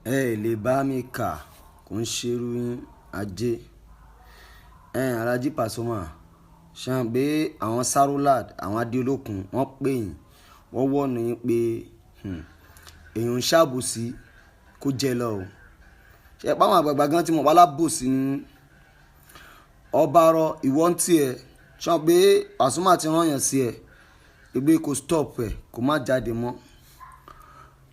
ẹ lè bá mi kà kó ń ṣerú yín ajé Alhaji Pasuma ṣàn pé àwọn Sarulad àwọn Adéolókun wọ́n pè yín wọ́n wọ̀nù yín pé èèyàn ń ṣàbòsí kó jẹ lọ o ṣe pàwọn àgbààgbà gan tí mo bá lábòsí ní ọba rọ ìwọ ń tiẹ̀ ṣàn pé Pasuma ti rán yàn sí ẹ pé kò stop ẹ kò má jáde mọ́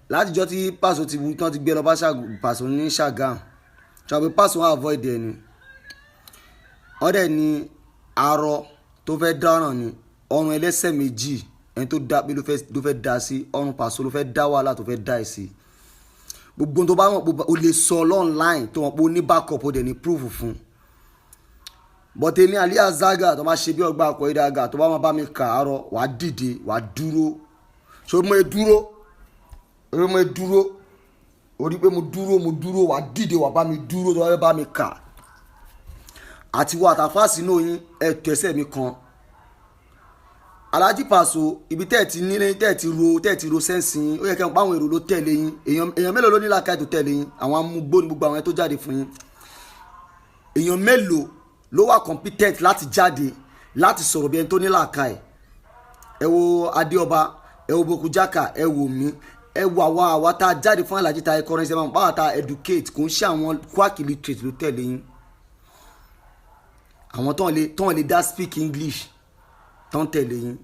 látijọ́ tí Paso ti wú tán ti gbé lọ bá Paso ní Ṣàgámù ṣàn pé Paso wọn avoid ẹ ni wọ́n dẹ̀ ní arọ tó fẹ́ dáràn ni ọrùn ẹlẹ́sẹ̀ méjì ẹni tó dá pé ló fẹ́ dá sí ọrùn Paso ló fẹ́ dá wàhálà tó fẹ́ dá ẹ̀ sí gbogbo tó bá wọn o lè sọ online tó wọn pé ó ní backup ó dẹ̀ ní proof fún bọ́tẹ́ ní Aliya Zaga tó máa ṣe bí ọgbà àkọ́ ìdága tó bá máa bá mi kà á rọ wàá dìde wàá dúró ṣé mo dúró orí pé mo dúró wàá dìde wàá bá mi dúró tó bá fẹ́ bá mi kà àti wà àtàfàsì náà yín ẹ̀tọ́ ẹsẹ̀ mi kan Alhaji Paso ibi tẹ́ẹ̀tì nílé tẹ́ẹ̀tì ro sẹ́ǹsì yín ó yẹ kí n pa àwọn èrò ló tẹ̀lé yín èèyàn mélòó ló ní làákàyè tó tẹ̀lé yín àwọn amúgbó ní gbogbo àwọn tó jáde fún yín èèyàn mélòó ló wà competent láti jáde láti sọ̀rọ̀ bí ẹni tó ní làákàyè ẹ wo Adéọba ẹ wo Boku Jaka ẹ wo mi ẹ wo àwa tá a jáde fún Alhaji tá a currency máa báwa tá a educate kò ń ṣe àwọn quack illiterate ló tẹ̀lé yín àwọn tán lè dá speak English tán tẹ̀lé yín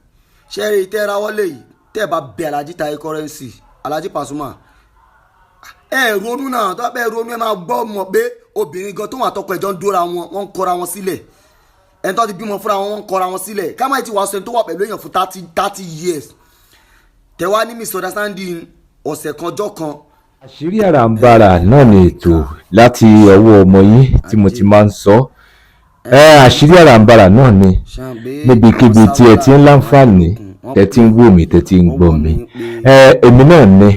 ṣẹ́rí tẹ́ra wọlé yìí tẹ́ bá bẹ Alhaji Taye Currency Alhaji Pasuma ẹ ronú náà tó bẹ́ẹ̀ ronú ẹ máa gbọ́ mọ̀ pé obìnrin gan tó wà tọkọ ẹ̀jọ́ ń dóra wọn wọ́n ń kọra wọn sílẹ̀ ẹni tó ti bímọ fúnra wọn wọ́n ń kọra wọn sílẹ̀ ká má ti wàá sọ ẹni tó wà pẹ̀lú èèyàn fún 30 years tẹ́wá ní misunderstanding ọ̀sẹ̀ kan ọjọ́ kan. àṣírí àràǹbarà náà ni ètò láti ọwọ́ ọmọ yín tí mo ti máa ń sọ àṣírí àràǹbarà náà ni níbikíbi tí ẹ ti ń láǹfààní tẹ ti ń wò mí tẹ ti ń gbọ́ mi èmi náà ni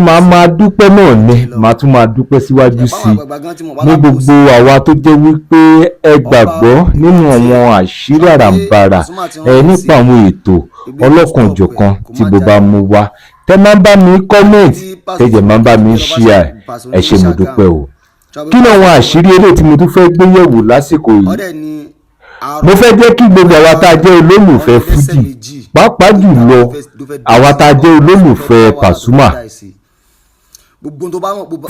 màá máa dúpẹ́ náà ni màá tún máa dúpẹ́ síwájú sí i ní gbogbo àwa tó jẹ́ wípé ẹ gbàgbọ́ nínú àwọn àṣírí àràǹbarà nípa àwọn ètò ọlọ́kanòjọ̀kan tí mo bá mú wá tẹ máa ń bá mi comment tẹ̀jẹ̀ máa ń bá mi share ẹ ṣé mo dúpẹ́ o kí ni àwọn àṣírí eléyìí tí mo tún fẹ́ gbé yẹ̀wò lásìkò yìí mo fẹ́ jẹ́ kí gbogbo àwa tá a jẹ́ olólùfẹ́ fújì pàápàá jùlọ àwa tá a jẹ́ olólùfẹ́ Pasuma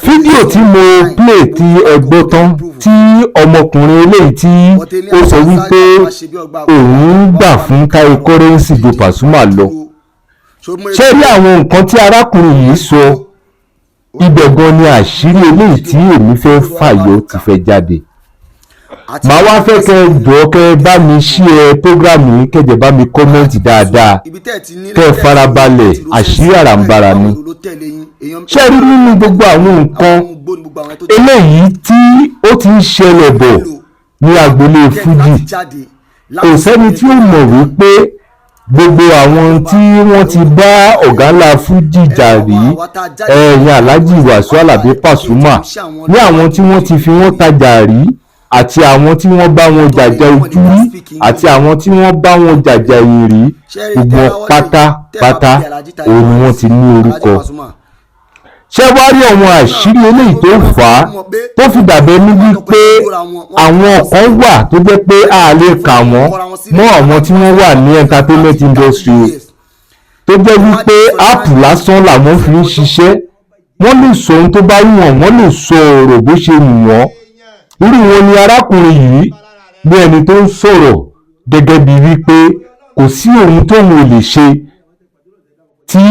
fídíò tí mo play tí ẹ gbọ́ tán tí ọmọkùnrin eléyìí tí ó sọ wípé òun gbà fún Taye Currency ju Pasuma lọ ṣé rí àwọn nǹkan tí arákùnrin yìí sọ ibẹ̀ gan ni àṣírí eléyìí tí èmi fẹ́ fàyọ ti fẹ́ jáde màá wá fẹ́ kẹ́ jọ̀ọ́ kẹ́ bá mi share prógrámù yìí kẹ́jẹ̀ bá mi kọ́mẹ́ǹtì dáadáa kẹ́ farabalẹ̀ àṣírí àràǹbarà ni ṣé rí nínú gbogbo àwọn nǹkan eléyìí tí ó ti ń ṣẹlẹ̀ bọ̀ ní agboolé fújì kò sẹ́ni tí ó mọ̀ wípé gbogbo àwọn tí wọ́n ti bá ọ̀gá ńlá fújì jà rí ẹ̀yìn Alhaji Wasiu Alabi Pasuma ní àwọn tí wọ́n ti fi wọ́n tajà rí àti àwọn tí wọ́n bá wọn jàjà ojú rí àti àwọn tí wọ́n bá wọn jàjà ẹ̀yìn rí gbogbo pátápátá òun ni wọ́n ti ní orúkọ ṣé wá rí àwọn àṣírí eléyìí tó fà á tó fi dàbẹ́ ní wípé àwọn kan wà tó jẹ́ pé a lè kà wọ́n mọ́ àwọn tí wọ́n wà ní entertainment industry tó jẹ́ wípé áàpù lásán làwọn fi ń ṣiṣẹ́ wọ́n lè sọ ohun tó bá wù wọ́n lè sọ ọ̀rọ̀ bó ṣe wù wọ́n irú wọn ni arákùnrin yìí ní ẹni tó ń sọ̀rọ̀ gẹ́gẹ́ bíi wípé kò sí ohun tóun ò lè ṣe tí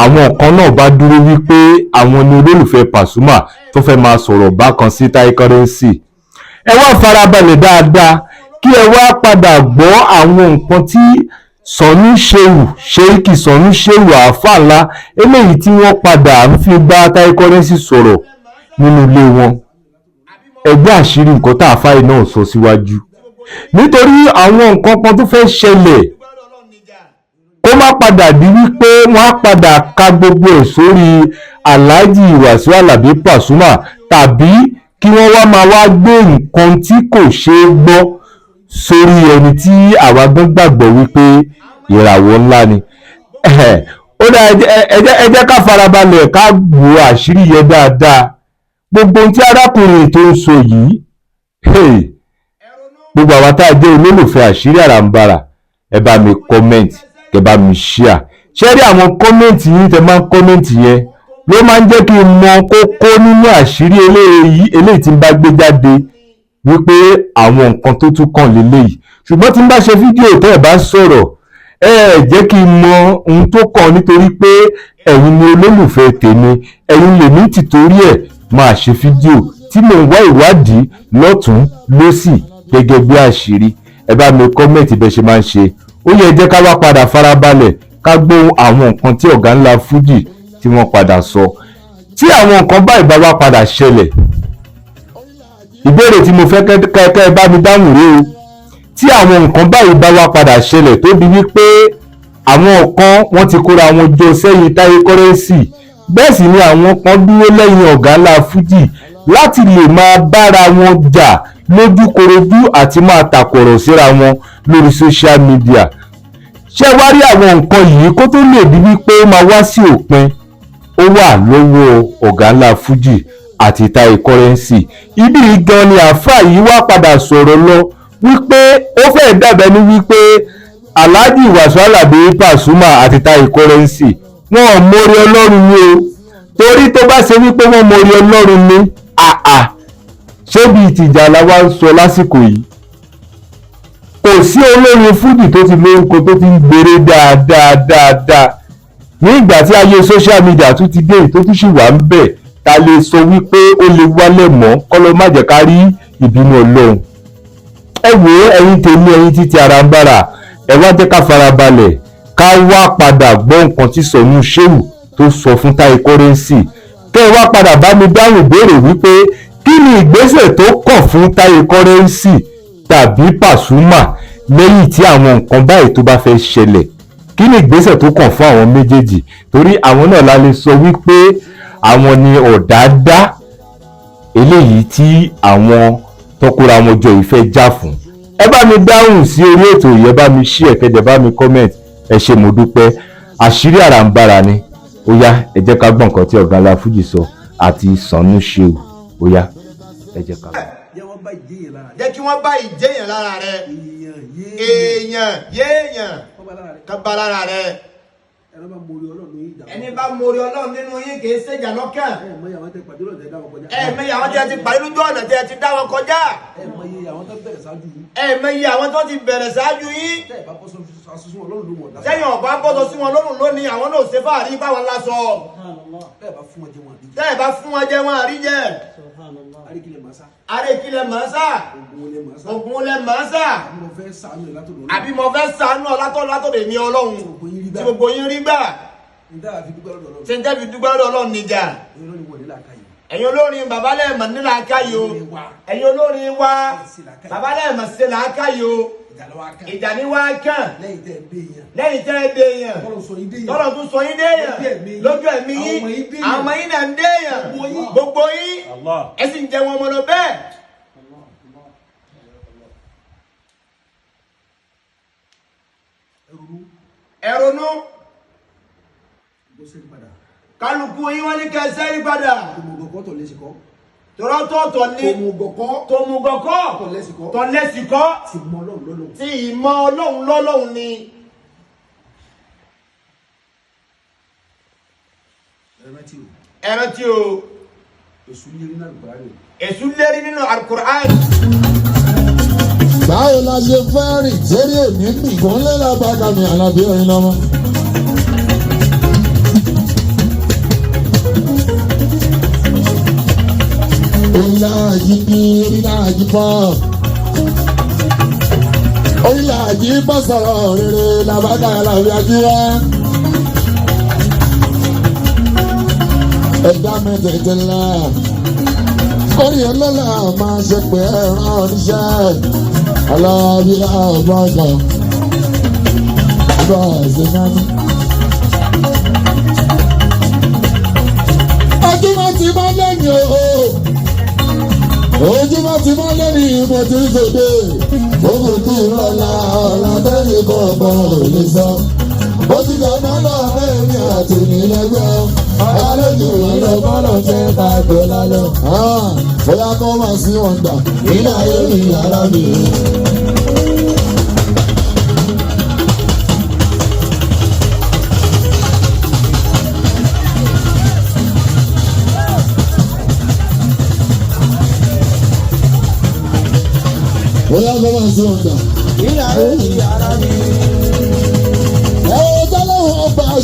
àwọn kan náà bá dúró wípé àwọn ni olólùfẹ́ Pasuma tó fẹ́ máa sọ̀rọ̀ bákan sí Taye Currency ẹ wá farabalẹ̀ dáadáa kí ẹ wá padà gbọ́ àwọn nǹkan tí Sọ̀ní Ṣéwù Ṣèyíkì Sọ̀ní Ṣéwù àáfàá ńlá eléyìí tí wọ́n padà ń fi bá Taye Currency sọ̀rọ̀ nínú ilé wọn ẹgbẹ́ àṣírí nǹkan tá a fáyé náà sọ síwájú nítorí àwọn nǹkan kan tó fẹ́ ṣẹlẹ̀ kó má padà di wípé wọ́n á padà ka gbogbo ẹ̀ sórí Alhaji Wasiu Alabi Pasuma tàbí kí wọ́n wá máa wá gbé nǹkan tí kò ṣeé gbọ́ sórí ẹni tí àwa gbọ́n gbàgbọ́ wípé ìràwọ̀ ńlá ni ó dá ẹ jẹ́ ká farabalẹ̀ ká wo àṣírí yẹn dáadáa. Gbogbo ohun tí arákùnrin tó ń sọ yìí, gbogbo àwọn tá a jẹ́ olólùfẹ́ Àṣírí Àràǹbarà, ẹ bá mi comment, kẹ bá mi share. Ṣé rí àwọn kọ́mẹ̀ntì yìí tẹ máa ń kọ́mẹ̀ntì yẹn ló máa ń jẹ́ kí n mọ kókó nínú àṣírí eléyìí tí n bá gbé jáde wípé àwọn nǹkan tó tún kàn léléyìí. Ṣùgbọ́n tí n bá ṣe fídíò tẹ́ ẹ̀ bá sọ̀rọ̀, jẹ́ kí n mọ ohun tó kàn, nítorí pé ẹ̀yin ni olólùfẹ́ tèmi, ẹ̀yin lèmi tìtorí ẹ̀ máa ṣe fídíò tí mò ń wá ìwádìí lọ́tún lósì gẹ́gẹ́ bí àṣírí. Ẹ bá mi kọ́mẹ̀ntì bẹ́ẹ̀ ṣe máa ń ṣe. Ó yẹ jẹ́ ká wá padà farabalẹ̀ ká gbọ́ àwọn nǹkan tí ọ̀gá ńlá Fújì tí wọ́n padà sọ. Tí àwọn nǹkan báyìí bá wá padà ṣẹlẹ̀, ìbéèrè tí mo fẹ́ kẹ́ bá mi dáhùn rèé o. Tí àwọn nǹkan báyìí bá wá padà ṣẹlẹ̀ tó di wípé àwọn kan wọ́n ti kóra wọn jọ sẹ́yìn Táyé Currency, bẹ́ẹ̀ sì ni àwọn kan dúró lẹ́yìn ọ̀gá ńlá Fújì láti lè máa bára wọn jà lójúkorojú àti máa tàkọ̀rọ̀ síra wọn lórí social media. Ṣé wá rí àwọn nǹkan yìí kó tó lè di wípé ó máa wá sí òpin, ó wà lọ́wọ́ ọ̀gá ńlá Fújì àti Táyé Currency. Ibi gan ni àáfàá yìí wá padà sọ̀rọ̀ lọ wípé ó fẹ́ dàbẹ̀ ní wípé Alhaji Wasiu Alabi Pasuma àti Táyé Currency wọn ò mórí Ọlọ́run ní o. Torí tó bá ṣe wípé wọ́n mórí Ọlọ́run ní ṣé bí ìtìjà la wá ń sọ lásìkò yìí? Kò sí olórin Fújì tó ti lórúkọ tó ti ń gbèrè dáadáa ní ìgbà tí ayé social media tún ti dé tó tún sì wà ń bẹ̀, ta lè sọ wípé ó lè wálẹ̀ mọ́ kọ́lọ́ má jẹ́ ká rí ìbínú Ọlọ́run. Ẹ wò ó, ẹ̀yin tèmi, ẹ̀yin títí Àràǹbarà, ẹ wá jẹ́ ká farabalẹ̀ ká wá padà gbọ́ nǹkan tí Sọ̀nù Ṣéwù tó sọ fún Táyé Currency. Kẹ́ ẹ wá padà bá mi dáhùn ìbéèrè wípé kí ni ìgbésẹ̀ tó kàn fún Táyé Currency tàbí Pasuma lẹ́yìn tí àwọn nǹkan báyìí tó bá fẹ́ ṣẹlẹ̀? Kí ni ìgbésẹ̀ tó kàn fún àwọn méjèèjì? Torí àwọn náà la lè sọ wípé àwọn ni ọ̀dádá eléyìí tí àwọn tọkùnra wọn jọ ìfẹ́ já fún. Ẹ bá mi dáhùn sí orí ètò yìí, ẹ bá mi share, kẹ́dẹ̀ bá mi comment. Ẹ ṣé mo dúpẹ́. Àṣírí Àràǹbarà ni. Ó yá, ẹ jẹ́ ká gbọ́ nǹkan tí ọ̀gá ńlá Fújì sọ àti Sọ̀nù Ṣéwù. Ó yá, ẹ jẹ́ ká. Jẹ́ kí wọ́n bá ìjẹyàn lára rẹ̀. Èèyàn yéèyàn kan bá lára rẹ̀. Ẹni bá mórí Ọlọ́run nínú yín kì í ṣèjà lọ́kàn. Ẹ̀ẹ̀mẹyẹ àwọn tí ẹ ti pàdé lójú ọ̀nà tí ẹ ti dá wọn kọjá. Ẹ̀ẹ̀mẹyẹ àwọn tó ti bẹ̀rẹ̀ ṣáájú yín. Sẹ́yìn ọ̀bá bọ́sọ sí wọn lọ́rùn lónìí, àwọn náà ṣe fáàrí báwọn lásọ. Tẹ́ ẹ̀ bá fún wọn jẹ wọn àríjẹ. Arékílẹ̀ màásà. Ògùn lẹ màásà. Àbí mo fẹ́ ṣàánú látọ̀dọ̀ èmi Ọlọ́run tí gbogbo yín rí gbà. Ṣé ń tẹ́bi dúpẹ́ lọ́dọ̀ Ọlọ́run níjà? Ẹ̀yin olórin bàbá lẹ́ẹ̀mọ̀ ní làákàyè o. Ẹ̀yin olórin wa bàbá lẹ́ẹ̀mọ̀ sí làákàyè o. Ìjà ní wá kàn lẹ́yìn tẹ́ ẹ déèyàn tọ́lọ̀ tún sọ yín déèyàn lójú ẹ̀mí yín, àwọn ọmọ yín náà ń déèyàn gbogbo yín, ẹ sì ń jẹ wọn mọ̀nà bẹ́ẹ̀. Ẹ ronú kálukú yín wọ́n ní kẹsẹ́ rí padà. Tọ́rọ́tọ̀ọ̀tọ̀ ní tòmùgọ̀kọ́ tọ̀lẹ́sìkọ́ tí ìmọ̀ Ọlọ́run lọ́lọ́run ni. Ẹ rántí o, èṣù lérí nínú Al-Qur'an. Báwo la ṣe fẹ́ rìn sórí òní nìkan lẹ́la bàtà mi Àlàbí orin lọ́mọ. Orílẹ̀-èdè ní orílẹ̀-èdè pọ̀. Orílẹ̀-èdè bọ́ sọ̀rọ̀ rere làbàtà Àlàbí Akíwá. Ẹ̀dá mẹ́tẹ̀ẹ̀tẹ̀ ńlá. Orí ọlọ́lá máa ṣe pé ẹ̀ràn oníṣẹ́. Àlàbí àbájá. Bá a ṣe máa ní. Ojúmọ́ ti máa lẹ́yìn o. Ojúmọ́ ti máa lẹ́yìn ìmọ̀ tí ń sòdè. Gbogbo tí ń rọ̀lá ọ̀la tẹ́lẹ̀ kọ̀ọ̀kan ò lè sọ. ó ti gbà mọ́lọ̀ mẹ́rin àti nílẹ́gbẹ́ ọ̀yá lójú ìlú mọ́lọ̀ ṣe bá gbé lálẹ́. Bóyá kọ́ máa sí wọn gbà nílẹ̀ ayé mi yàrá mi. Bóyá kọ́ máa sí wọn gbà nílẹ̀ ayé mi yàrá mi.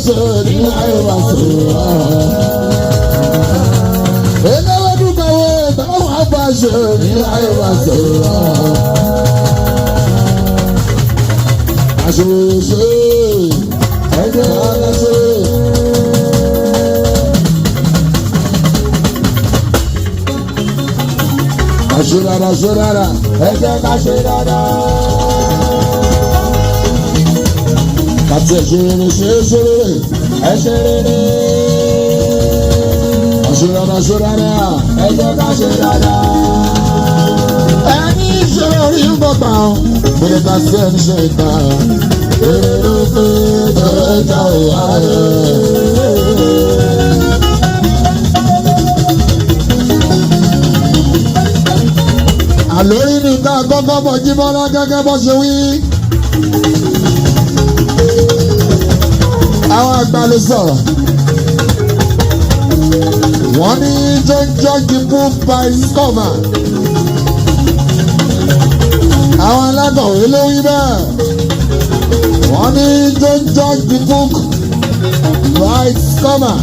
Ṣe nílẹ̀ ayé wa ṣe eléwé dúkàwé táwọn àgbà ṣe nílẹ̀ ayé wa ṣe àṣeyọṣe ẹgbẹ́ aláṣẹ. Àṣeyọra ṣeyọra ẹgbẹ́ ká ṣe dáadáa. Kàtí ẹ̀ṣẹ̀rẹ̀ ṣeré ẹ̀ṣẹ̀rẹ̀ àṣeyọra ṣeyọra ẹgbẹ́ ká ṣe dáadáa. Ẹni ìṣòro orí ń bọ̀ pa ọ́ bẹ̀rẹ̀ ká sí ẹni ṣe ìta èrè ló pé tẹ̀lé ìta òwá rẹ̀. Àlórí ní ká kọ́kọ́ bọ̀ jí bọ́lá gẹ́gẹ́ bọ́ ṣe wí. Àwọn àgbà ló sọ̀rọ̀. Wọ́n ní don't judge the book by its cover. Àwọn alákọ̀wé ló wí bẹ́ẹ̀. Wọ́n ní don't judge the book by its cover.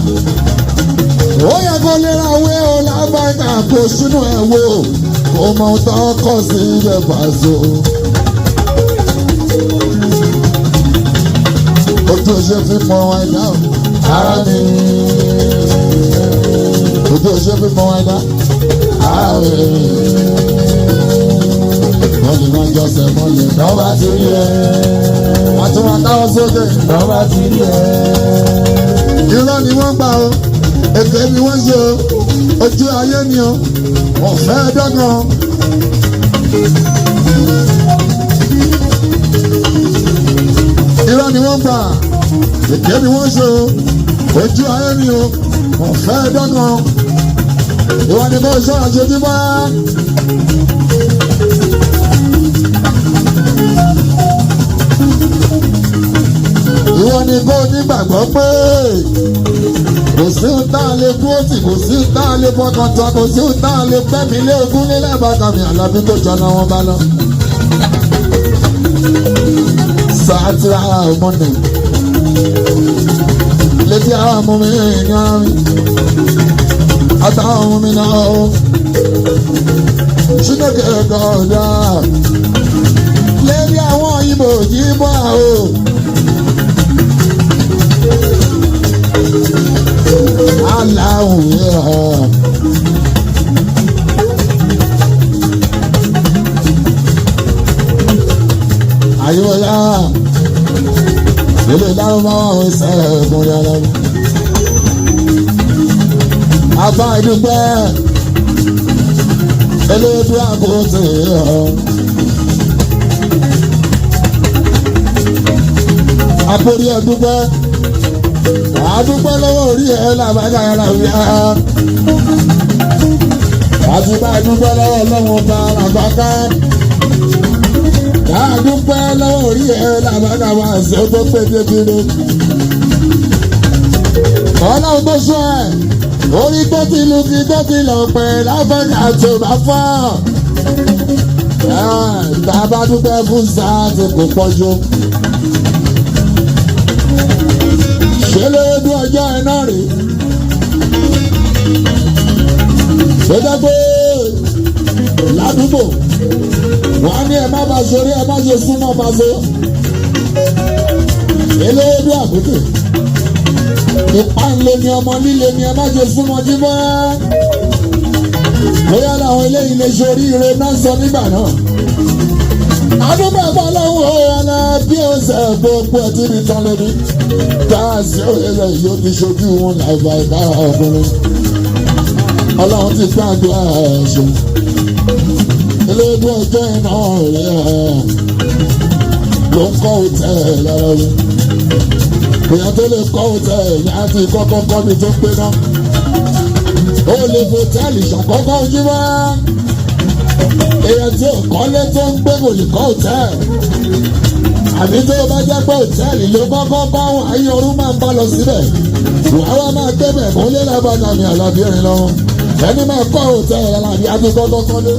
Ó yẹ kó lera wé o lábàáyé àpò sínú ẹ̀ wò. Kò mọ tó kọ̀ sí ibẹ̀ pàṣẹ. Ojú ṣe fi mọ ẹ̀dá ara mi. Ojú ṣe fi mọ ẹ̀dá ara mi. Wọ́n lè máa jọ́sẹ̀ mọ́lẹ̀ lọ́ba ti rí ẹ. Wọ́n tún máa káwọ́ sókè lọ́ba ti rí ẹ. Irọ́ ni wọ́n gbà o, èké ni wọ́n ṣe o, ojú ayé ni o, wọ́n fẹ́ dọ́gàn. Irọ́ ni wọ́n gbà, èké ni wọ́n ṣe o, ojú ayé ni o, wọ́n fẹ́ dọ́gàn. Ìwọ ni kò ṣọ́ àṣetí bá. Ìwọ ni kò nígbàgbọ́ pé kò sí ohun tá a lè dúró tì, kò sí ohun tá a lè fọkàn tán, kò sí ohun tá a lè pẹ́mi lé ogún nílẹ̀ bàkàmì Àlàbí tó jọ náà wọ́n bá lọ. Sátìrà ọmọdé létí àwọn ọmọ mi ní ara mi àtàwọn ọmọ mi náà ó Chineke gọ̀ọ̀dà lérí àwọn Ìgbò yìí bọ́ àwò. Aláwọ̀ yẹn. Ayọ̀yà ilé lárúbáwá ò sẹ́gun yàrá mi. Àbá ìdúpẹ́ elédú àkóso ọ̀. Àpòrí ẹ̀dúpẹ́ àdúpẹ́ lọ́wọ́ orí ẹ̀ làbájá yàrá wíyá. Àti bá ìdúpẹ́ lọ́wọ́ ọlọ́run bá làbáká. Àdúpẹ́ lọ́wọ́ orí ẹ̀ làbáká wá sí ó tó pé débìrì. Ọlọ́run tó sọ ẹ̀ orí tó ti lu kí tó ti lọ pẹ́ láfẹ́ká tó bá fọ́. Tá a bá dúpẹ́ fún sáà tí kò pọ́jú. Ṣé lóòdù ọjọ́ ẹ̀ náà rèé? Ṣé dẹ́gbẹ́ ládùúgbò? Wọ́n á ní ẹ má bá ṣeré, ẹ má ṣe súnmọ́ pàṣẹ. Eléwédú àbúkù. Ìpánlé ni ọmọ líle ni ẹ má ṣe súnmọ́ jíbọ́. Bóyá làwọn eléyìí lè ṣe oríire náà sọ nígbà náà. Àdúgbò ẹ̀fọ́ lọ́wọ́ ọ̀nà bí ó ṣe gbogbo ẹtí mi tán lórí. Gáàsì òyìnbó yóò ti ṣojú wọn láìpẹ́ ìbá ọkùnrin. Ọlọ́run ti gbàdúrà ẹ̀ṣẹ̀. Eléwédú ọjọ́ iná rẹ̀ ló ń kọ́ òtẹ́ lára rẹ̀. èèyàn tó lè kọ́ hòtẹ́ẹ̀lì ní àti kọ́kọ́ kọ́ mi tó pé náà ó lè fi hòtẹ́ẹ̀lì ṣàkọ́kọ́ ojú wá èèyàn tí ò kọ́lé tó ń gbé kò lè kọ́ hòtẹ́ẹ̀lì àbí tó bá jẹ́ pé hòtẹ́ẹ̀lì ló kọ́kọ́ kọ́ àwọn ayé ọdún máa ń bá lọ síbẹ̀ wàá máa gbé bẹ̀ kó lé lábàdà mi Àlàbí rìn lọ ẹni máa kọ́ hòtẹ́ẹ̀lì Àlàbí àti kọ́kọ́ kọ́lé.